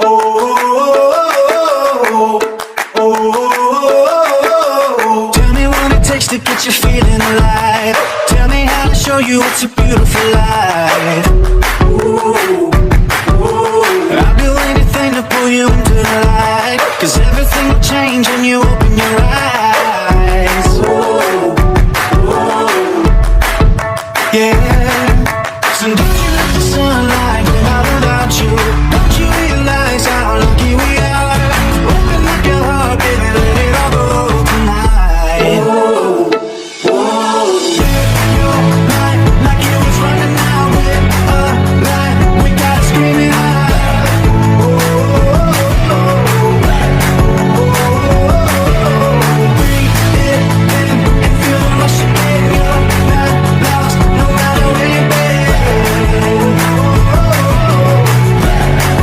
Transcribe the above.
Tell me what it takes to get you feeling alive. Tell me how to show you it's a beautiful life. I'll do anything to pull you into the light, 'cause everything will change when you open